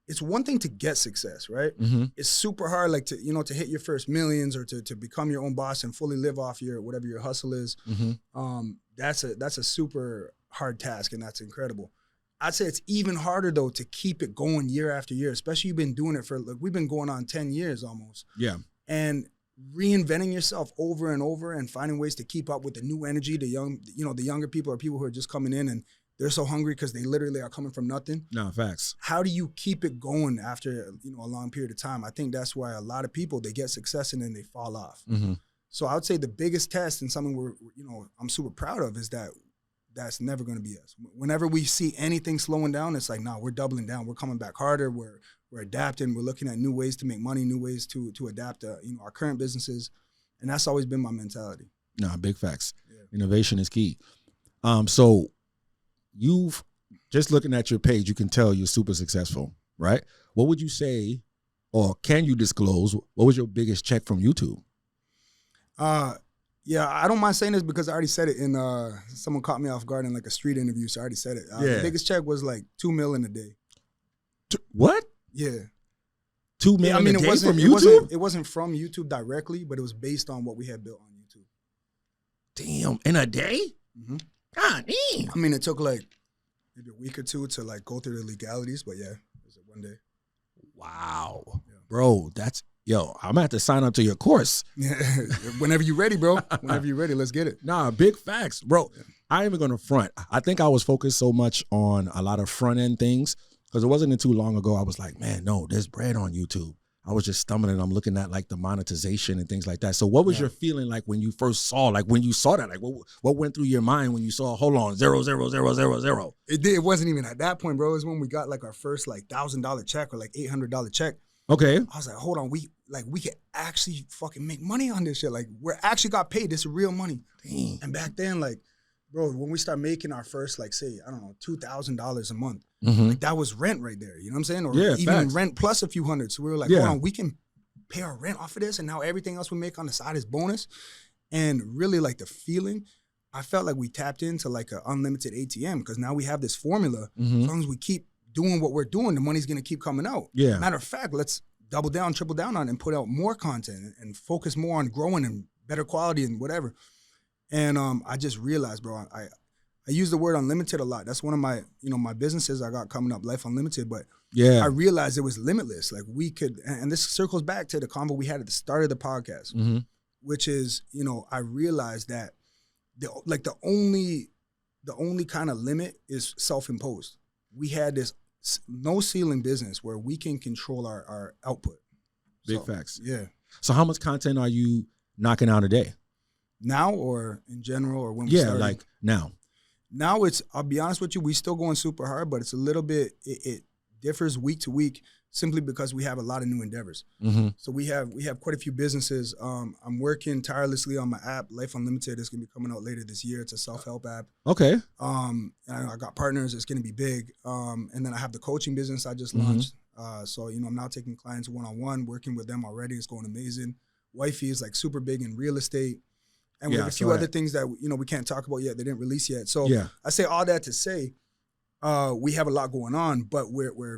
it's one thing to get success, right? Mm-hmm. It's super hard, like to hit your first millions or to become your own boss and fully live off your whatever your hustle is. Mm-hmm. That's a super hard task, and that's incredible. I'd say it's even harder though to keep it going year after year, especially you've been doing it for we've been going on 10 years almost. Yeah. And reinventing yourself over and over and finding ways to keep up with the new energy, the younger people or people who are just coming in and they're so hungry because they literally are coming from nothing. No, facts. How do you keep it going after a long period of time? I think that's why a lot of people, they get success and then they fall off. Mm-hmm. So I would say the biggest test and something I'm super proud of is that's never going to be us. Whenever we see anything slowing down, it's like, we're doubling down. We're coming back harder. We're adapting. We're looking at new ways to make money, new ways to adapt our current businesses. And that's always been my mentality. No, big facts. Yeah. Innovation is key. So you've just looking at your page, you can tell you're super successful, right? What would you say, or can you disclose, what was your biggest check from YouTube? Yeah, I don't mind saying this because I already said it in someone caught me off guard in like a street interview, so I already said it. The biggest check was like $2 million a day. What? Yeah. $2 Yeah, million I mean, a day it wasn't, from it YouTube? wasn't, it wasn't from YouTube directly, but it was based on what we had built on YouTube. Damn, in a day? Mm-hmm. God damn. I mean, it took like maybe a week or two to like go through the legalities, but yeah, it was one day. Wow. Yeah. Bro, yo, I'm gonna have to sign up to your course. Yeah, whenever you're ready, bro. Whenever you're ready, let's get it. Nah, big facts, bro. Yeah. I ain't even gonna front. I think I was focused so much on a lot of front end things because it wasn't too long ago. I was like, man, no, there's bread on YouTube. I was just stumbling. I'm looking at like the monetization and things like that. So what was your feeling like when you first saw, like when you saw that, like what went through your mind when you saw, hold on, 0, 0, 0, 0, 0? It wasn't even at that point, bro. It was when we got like our first like $1,000 check or like $800 check. Okay. I was like, hold on, we can actually fucking make money on this shit. Like we're actually got paid. This is real money. Dang. And back then, like, bro, when we start making our first, like, say, I don't know, $2,000 a month, like that was rent right there. You know what I'm saying? Or even facts. rent plus a few hundred. So we were like, hold on, we can pay our rent off of this, and now everything else we make on the side is bonus. And really, like the feeling, I felt like we tapped into like an unlimited ATM because now we have this formula. As long as we keep doing what we're doing, the money's gonna keep coming out. Yeah. Matter of fact, let's double down, triple down on it and put out more content and focus more on growing and better quality and whatever. And I just realized, bro, I use the word unlimited a lot. That's one of my, my businesses I got coming up, Life Unlimited. But I realized it was limitless. Like we could, and this circles back to the convo we had at the start of the podcast, which is, I realized that the only kind of limit is self-imposed. We had this no ceiling business where we can control our output. Big facts. Yeah. So how much content are you knocking out a day? Now or in general or when we started? Yeah, like now. Now it's, I'll be honest with you, we still going super hard, but it's a little bit, it differs week to week simply because we have a lot of new endeavors. So we have quite a few businesses. I'm working tirelessly on my app, Life Unlimited. It's going to be coming out later this year. It's a self-help app. Okay. And I got partners. It's going to be big. And then I have the coaching business I just launched. So, I'm now taking clients one-on-one, working with them already. It's going amazing. Wifey is like super big in real estate. And we have a few other things that, we can't talk about yet. They didn't release yet. So I say all that to say, we have a lot going on, but we're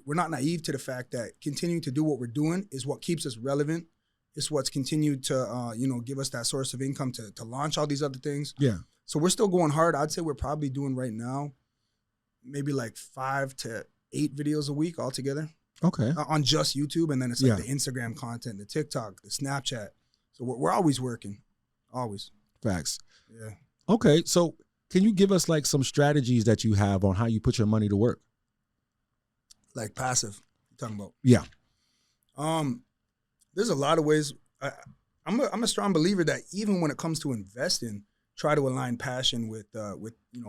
not naive to the fact that continuing to do what we're doing is what keeps us relevant. It's what's continued to, give us that source of income to launch all these other things. Yeah. So we're still going hard. I'd say we're probably doing right now maybe like 5 to 8 videos a week altogether. Okay. On just YouTube. And then it's like the Instagram content, the TikTok, the Snapchat. So we're always working. Always. Facts. Yeah. Okay. So can you give us like some strategies that you have on how you put your money to work? Like passive, you're talking about? Yeah. There's a lot of ways. I'm a strong believer that even when it comes to investing, try to align passion with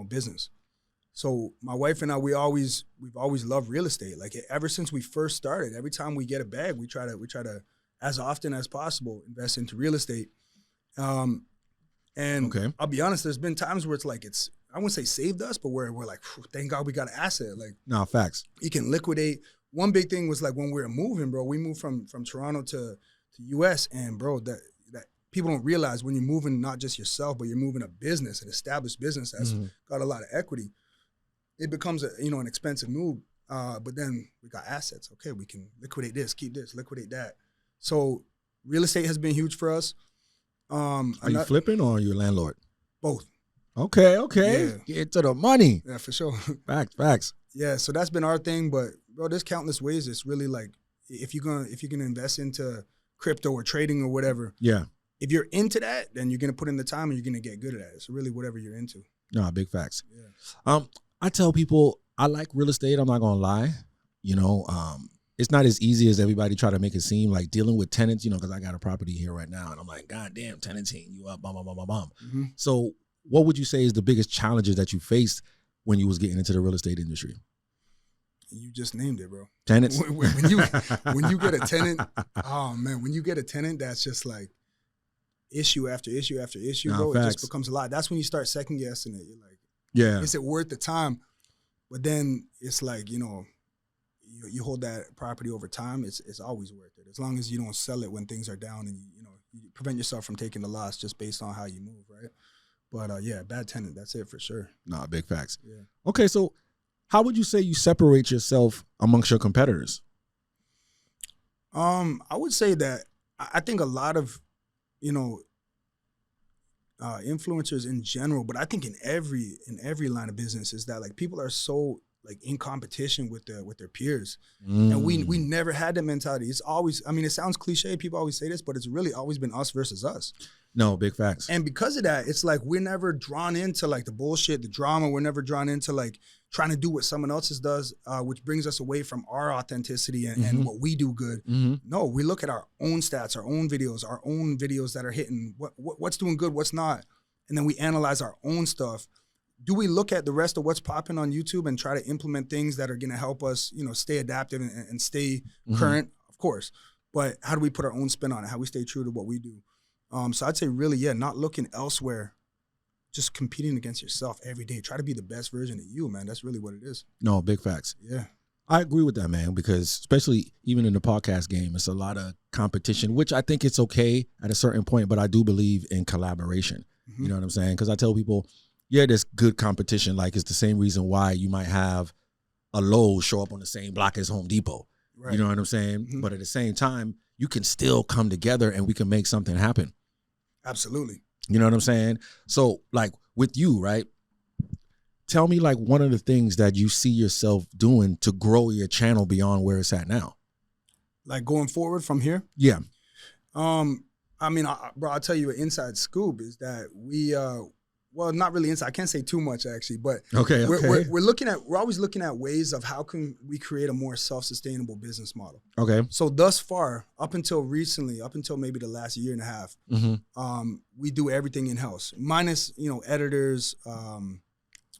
business. So my wife and I, we've always loved real estate. Like ever since we first started, every time we get a bag, we try to as often as possible invest into real estate. I'll be honest, there's been times where I wouldn't say saved us, but where we're like, thank God we got an asset. Like, no, facts. You can liquidate. One big thing was like when we were moving, bro, we moved from Toronto to US, and bro, that people don't realize when you're moving not just yourself, but you're moving a business, an established business that's got a lot of equity. It becomes an expensive move. But then we got assets. Okay, we can liquidate this, keep this, liquidate that. So real estate has been huge for us. Are you flipping or are you a landlord? Both. Okay. Yeah. Get to the money. Yeah, for sure. Facts. Yeah, so that's been our thing. But bro, there's countless ways. It's really like if you're gonna invest into crypto or trading or whatever. Yeah. If you're into that, then you're gonna put in the time and you're gonna get good at it. It's really whatever you're into. No, big facts. Yeah. I tell people I like real estate. I'm not gonna lie. It's not as easy as everybody try to make it seem. Like dealing with tenants, because I got a property here right now, and I'm like, God damn, tenants hitting you up, bum. So, what would you say is the biggest challenges that you faced when you was getting into the real estate industry? You just named it, bro. Tenants. When you get a tenant, oh man, when you get a tenant, that's just like issue after issue after issue, bro. Facts. It just becomes a lot. That's when you start second guessing it. You're like, is it worth the time? But then it's like, you hold that property over time, it's always worth it. As long as you don't sell it when things are down and you prevent yourself from taking the loss just based on how you move, right? But bad tenant, that's it for sure. Nah, big facts. Yeah. Okay, so how would you say you separate yourself amongst your competitors? I would say that I think a lot of, you know, influencers in general, but I think in every line of business is that like people are so like in competition with their peers, and we never had that mentality. It's always, I mean, it sounds cliche. People always say this, but it's really always been us versus us. No, big facts. And because of that, it's like we're never drawn into like the bullshit, the drama. We're never drawn into like trying to do what someone else's does, which brings us away from our authenticity and what we do good. No, we look at our own stats, our own videos that are hitting, what's doing good, what's not. And then we analyze our own stuff. Do we look at the rest of what's popping on YouTube and try to implement things that are going to help us, you know, stay adaptive and stay current? Of course. But how do we put our own spin on it? How we stay true to what we do? So I'd say really, yeah, not looking elsewhere, just competing against yourself every day. Try to be the best version of you, man. That's really what it is. No, big facts. Yeah. I agree with that, man, because especially even in the podcast game, it's a lot of competition, which I think it's okay at a certain point, but I do believe in collaboration. You know what I'm saying? Because I tell people, yeah, there's good competition. Like, it's the same reason why you might have a Lowe's show up on the same block as Home Depot. Right. You know what I'm saying? But at the same time, you can still come together and we can make something happen. Absolutely. You know what I'm saying? So, like, with you, right? Tell me, like, one of the things that you see yourself doing to grow your channel beyond where it's at now. Like, going forward from here? Yeah. I mean, bro, I'll tell you an inside scoop is that we, well, not really inside. I can't say too much, actually, but okay. we're always looking at ways of how can we create a more self-sustainable business model. Okay. So thus far, up until recently, up until maybe the last year and a half, we do everything in-house, minus, you know, editors,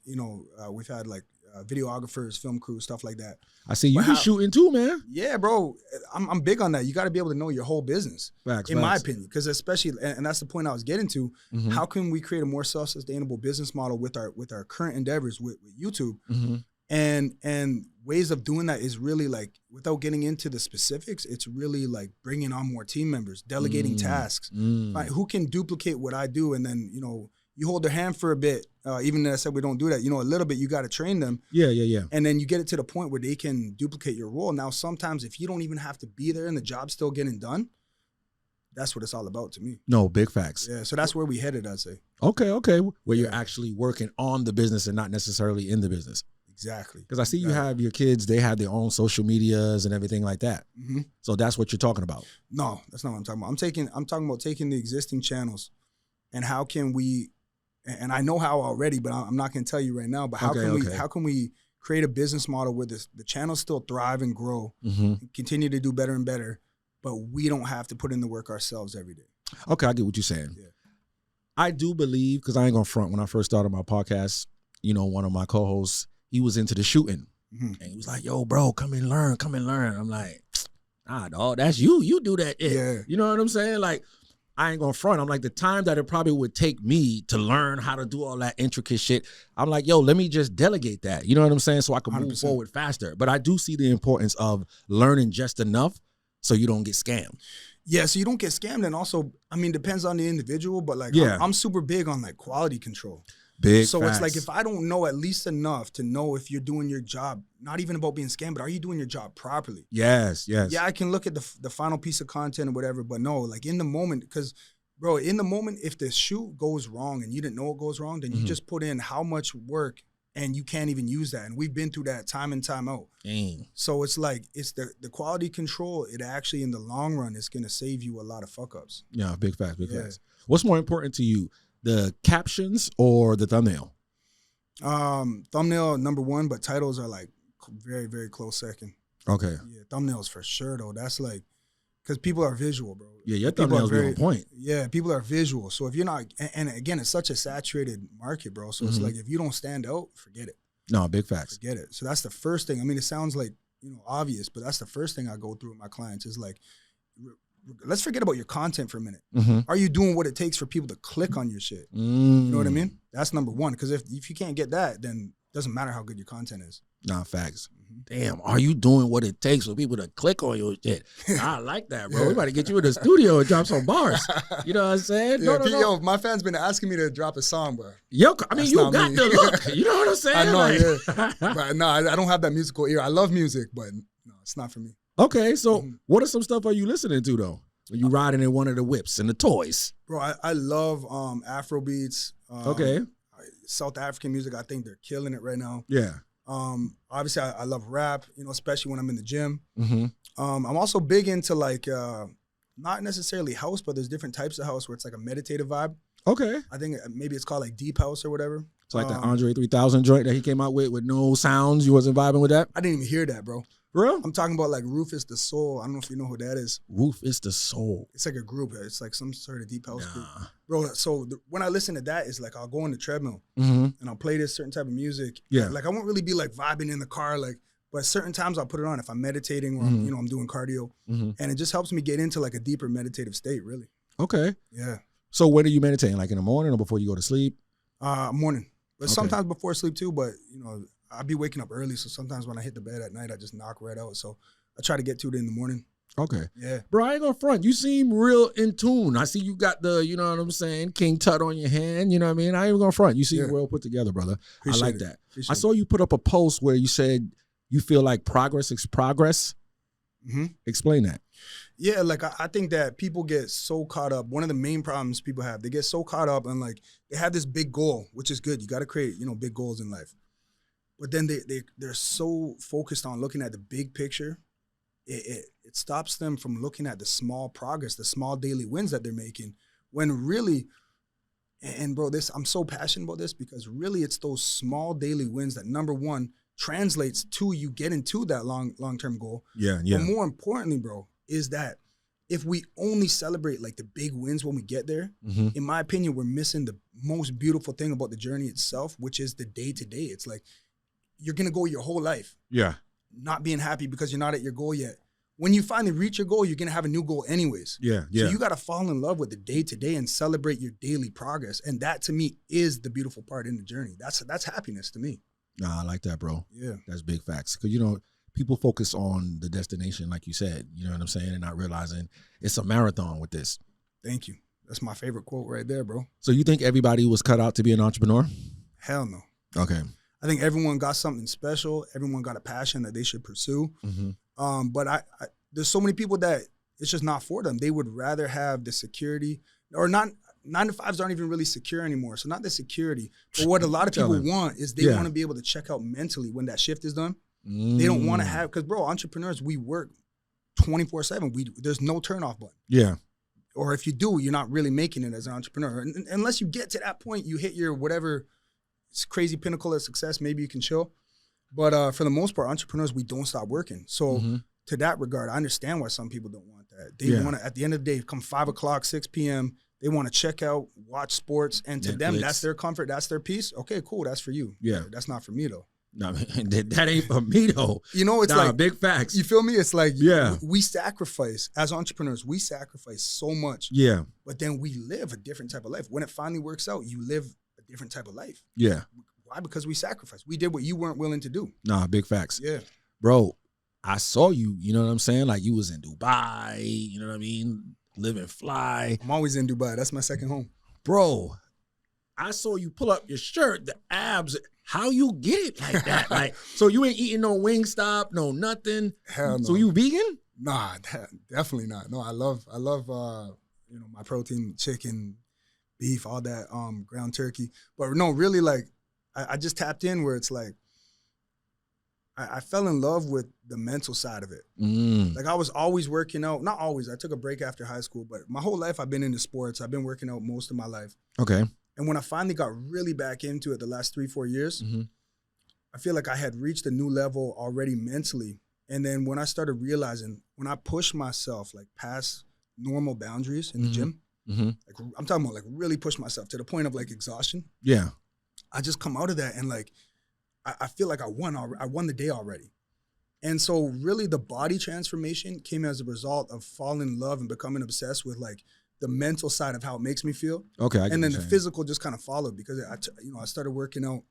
we've had like videographers, film crew, stuff like that. I see you be shooting too, man. Yeah, bro. I'm big on that. You got to be able to know your whole business, in my opinion, because especially, and that's the point I was getting to. How can we create a more self-sustainable business model with our current endeavors with YouTube? And ways of doing that is really like, without getting into the specifics, it's really like bringing on more team members, delegating tasks. Right? Who can duplicate what I do, and then, you know, you hold their hand for a bit, even though I said we don't do that, you know, a little bit, you got to train them. Yeah. And then you get it to the point where they can duplicate your role. Now, sometimes if you don't even have to be there and the job's still getting done, that's what it's all about to me. No, big facts. Yeah, so that's where we headed, I'd say. Okay. Where you're actually working on the business and not necessarily in the business. Exactly. Because I see you have your kids, they have their own social medias and everything like that. So that's what you're talking about. No, that's not what I'm talking about. I'm talking about taking the existing channels and how can we, and I know how already, but I'm not going to tell you right now, but how can we create a business model where the channels still thrive and grow, and continue to do better and better, but we don't have to put in the work ourselves every day. Okay, I get what you're saying. Yeah. I do believe, because I ain't going to front, when I first started my podcast, you know, one of my co-hosts, he was into the shooting. And he was like, yo, bro, come and learn. I'm like, nah, dog, that's you. You do that. Yeah. You know what I'm saying? Like, I ain't gonna front. I'm like, the time that it probably would take me to learn how to do all that intricate shit, I'm like, yo, let me just delegate that. You know what I'm saying? So I can 100%. Move forward faster. But I do see the importance of learning just enough so you don't get scammed. Yeah, so you don't get scammed. And also, I mean, depends on the individual, but like, I'm super big on like quality control. So it's like, if I don't know at least enough to know if you're doing your job, not even about being scammed, but are you doing your job properly? Yes. Yeah, I can look at the final piece of content or whatever, but no, like in the moment, because, bro, in the moment, if the shoot goes wrong and you didn't know it goes wrong, then you just put in how much work and you can't even use that. And we've been through that time and time out. Dang. So it's like, it's the quality control. It actually, in the long run, is going to save you a lot of fuck ups. Yeah, big facts. What's more important to you? The captions or the thumbnail? Thumbnail number one, but titles are like very, very close second. Okay. Yeah, thumbnails for sure though. That's like, because people are visual, bro. Yeah, your thumbnails be on point. Yeah, people are visual. So if you're not, and again, it's such a saturated market, bro. So it's like, if you don't stand out, forget it. No, big facts. Forget it. So that's the first thing. I mean, it sounds like, you know, obvious, but that's the first thing I go through with my clients is like, let's forget about your content for a minute. Are you doing what it takes for people to click on your shit? You know what I mean? That's number one. Because if you can't get that, then it doesn't matter how good your content is. Nah, facts. Damn, are you doing what it takes for people to click on your shit? I like that, bro. We about to get you in the studio and drop some bars. You know what I'm saying? Yeah, no. Yo, my fans been asking me to drop a song, bro. Yo, I mean, you got the look. You know what I'm saying? I know, yeah. But no, I don't have that musical ear. I love music, but no, it's not for me. Okay, so what are some stuff are you listening to though? Are you riding in one of the whips and the toys? Bro, I love Afro beats. Okay. South African music. I think they're killing it right now. Yeah. Obviously I love rap, you know, especially when I'm in the gym. Mm-hmm. I'm also big into like not necessarily house, but there's different types of house where it's like a meditative vibe. Okay. I think maybe it's called like deep house or whatever. It's like the Andre 3000 joint that he came out with no sounds. You wasn't vibing with that? I didn't even hear that, bro. For real? I'm talking about like Rufus the Soul. I don't know if you know who that is. Rufus the Soul. It's like a group. It's like some sort of deep house group. Nah. Bro, so when I listen to that, it's like I'll go on the treadmill Mm-hmm. and I'll play this certain type of music. Yeah. Like I won't really be like vibing in the car, like, but certain times I'll put it on if I'm meditating or I'm, you know, I'm doing cardio. Mm-hmm. And it just helps me get into like a deeper meditative state, really. Okay. Yeah. So when are you meditating? Like in the morning or before you go to sleep? Morning. But Okay. sometimes before sleep too, but you know, I'll be waking up early. So sometimes when I hit the bed at night, I just knock right out. So I try to get to it in the morning. Okay. Yeah. Bro, I ain't gonna front. You seem real in tune. I see you got the, you know what I'm saying, King Tut on your hand. You know what I mean? I ain't even gonna front. You seem well put together, brother. Appreciate I like it. that. Appreciate I saw you put up a post where you said you feel like progress is progress. Mm-hmm. Explain that. Yeah, like I think that people get so caught up. One of the main problems people have, they get so caught up and like they have this big goal, which is good. You got to create, you know, big goals in life. But then they're so focused on looking at the big picture, it stops them from looking at the small progress, the small daily wins that they're making. When really, and bro, I'm so passionate about this because really it's those small daily wins that, number one, translates to you getting to that long-term goal. Yeah. But more importantly, bro, is that if we only celebrate like the big wins when we get there, Mm-hmm. in my opinion, we're missing the most beautiful thing about the journey itself, which is the day-to-day. It's like you're going to go your whole life Yeah. not being happy because you're not at your goal yet. When you finally reach your goal, you're going to have a new goal anyways. Yeah. So you got to fall in love with the day-to-day and celebrate your daily progress. And that, to me, is the beautiful part in the journey. That's happiness to me. Nah, I like that, bro. Yeah. That's big facts. Because, you know, people focus on the destination, like you said, you know what I'm saying, and not realizing it's a marathon with this. Thank you. That's my favorite quote right there, bro. So you think everybody was cut out to be an entrepreneur? Hell no. Okay. I think everyone got something special. Everyone got a passion that they should pursue. Mm-hmm. But I there's so many people that it's just not for them. They would rather have the security or not. 9-to-5s aren't even really secure anymore. So not the security, but what a lot of people want is they want to be able to check out mentally when that shift is done. They don't want to have, because bro, entrepreneurs, we work 24/7. There's no turn off button. Yeah. Or if you do, you're not really making it as an entrepreneur. And unless you get to that point, you hit your whatever crazy pinnacle of success, maybe you can chill. But for the most part, entrepreneurs, we don't stop working. So to that regard, I understand why some people don't want that. They want to, at the end of the day, come 5 o'clock, 6 p.m., they want to check out, watch sports, and to them, that's their comfort, that's their peace. Okay, cool, that's for you. Yeah. That's not for me, though. No, that ain't for me, though. You know, it's like big facts. You feel me? It's like Yeah. we sacrifice, as entrepreneurs, we sacrifice so much. Yeah. But then we live a different type of life. When it finally works out, you live a different type of life. Yeah. Why? Because we sacrificed. We did what you weren't willing to do. Nah, big facts. Yeah. Bro, I saw you, you know what I'm saying? Like you was in Dubai, you know what I mean? Living fly. I'm always in Dubai. That's my second home. Bro, I saw you pull up your shirt, the abs. How you get it like that? Like, so you ain't eating no Wingstop, no nothing. Hell no. So you vegan? Nah, definitely not. No, I love you know, my protein, chicken, beef, all that, ground turkey. But no, really, like I just tapped in where it's like I fell in love with the mental side of it. Like I was always working out. Not always. I took a break after high school, but my whole life I've been into sports. I've been working out most of my life. Okay. And when I finally got really back into it the last 3-4 years, I feel like I had reached a new level already mentally. And then when I started realizing, when I pushed myself like past normal boundaries in the gym, like I'm talking about like really push myself to the point of like exhaustion. Yeah. I just come out of that and like, I feel like I won the day already. And so really the body transformation came as a result of falling in love and becoming obsessed with like the mental side of how it makes me feel. Okay. And then the physical just kind of followed because I started working out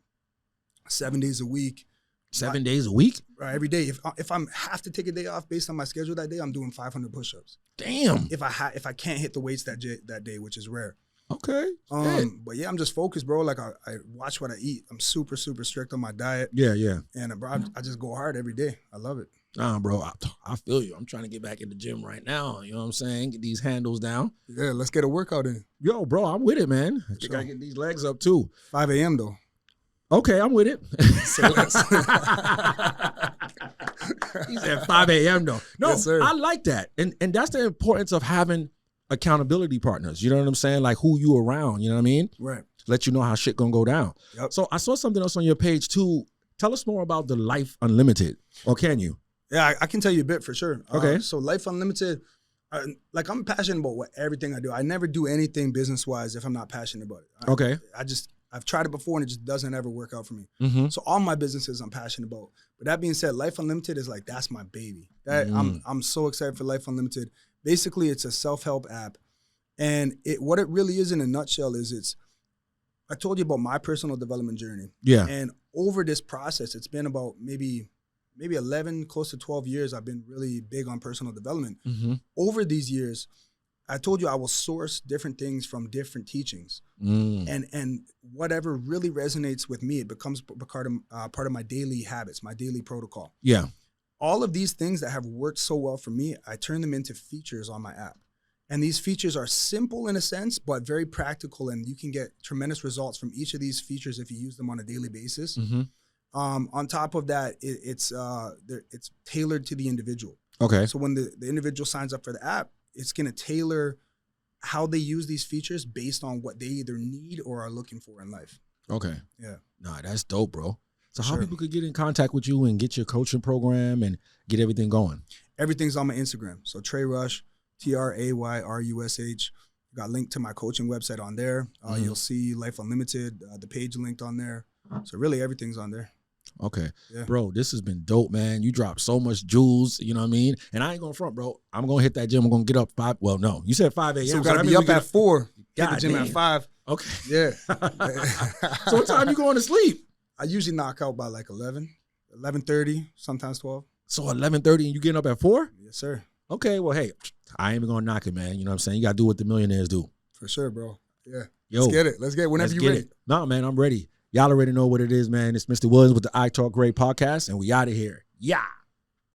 7 days a week. 7 days a week? Every day. If I'm have to take a day off based on my schedule that day, I'm doing 500 push-ups. Damn. If I can't hit the weights that day, which is rare. Okay. But yeah, I'm just focused, bro. Like I watch what I eat. I'm super, super strict on my diet. Yeah. And bro, I just go hard every day. I love it. Nah, bro, I feel you. I'm trying to get back in the gym right now. You know what I'm saying? Get these handles down. Yeah, let's get a workout in. Yo, bro, I'm with it, man. I gotta get these legs up too. 5 a.m. though. Okay, I'm with it. He said 5 a.m. though. No, Yes, sir. I like that. And that's the importance of having accountability partners. You know what I'm saying? Like who you around, you know what I mean? Right. Let you know how shit gonna go down. Yep. So I saw something else on your page too. Tell us more about the Life Unlimited. Or can you? Yeah, I can tell you a bit for sure. Okay. So Life Unlimited, I'm passionate about everything I do. I never do anything business-wise if I'm not passionate about it. Okay. I've tried it before and it just doesn't ever work out for me. Mm-hmm. So all my businesses I'm passionate about. But that being said, Life Unlimited is like, that's my baby. I'm so excited for Life Unlimited. Basically, it's a self-help app. And what it really is in a nutshell is I told you about my personal development journey. Yeah. And over this process, it's been about maybe 11, close to 12 years, I've been really big on personal development. Mm-hmm. Over these years, I told you I will source different things from different teachings. And whatever really resonates with me, it becomes part of my daily habits, my daily protocol. Yeah. All of these things that have worked so well for me, I turn them into features on my app. And these features are simple in a sense, but very practical, and you can get tremendous results from each of these features if you use them on a daily basis. Mm-hmm. On top of that, it's tailored to the individual. Okay. So when the individual signs up for the app, it's going to tailor how they use these features based on what they either need or are looking for in life. Okay. Yeah. Nah, that's dope, bro. So how Sure. people could get in contact with you and get your coaching program and get everything going? Everything's on my Instagram. So Trey Rush, TRAYRUSH. Got linked to my coaching website on there. You'll see Life Unlimited, the page linked on there. So really everything's on there. Okay. Yeah. Bro, this has been dope, man. You dropped so much jewels, you know what I mean? And I ain't going to front, bro. I'm going to hit that gym. I'm going to get up 5. Well, no. You said 5 a.m. So we got to be up at 4. Hit the gym damn. at 5. Okay. Yeah. So what time you going to sleep? I usually knock out by like 11:30, sometimes 12. So 11:30 and you getting up at 4? Yes, sir. Okay. Well, hey, I ain't even going to knock it, man. You know what I'm saying? You got to do what the millionaires do. For sure, bro. Yeah. Yo, Let's get it. Let's get it whenever you're ready. No, man, I'm ready. Y'all already know what it is, man. It's Mr. Williams with the I Talk Great podcast, and we out of here. Yeah.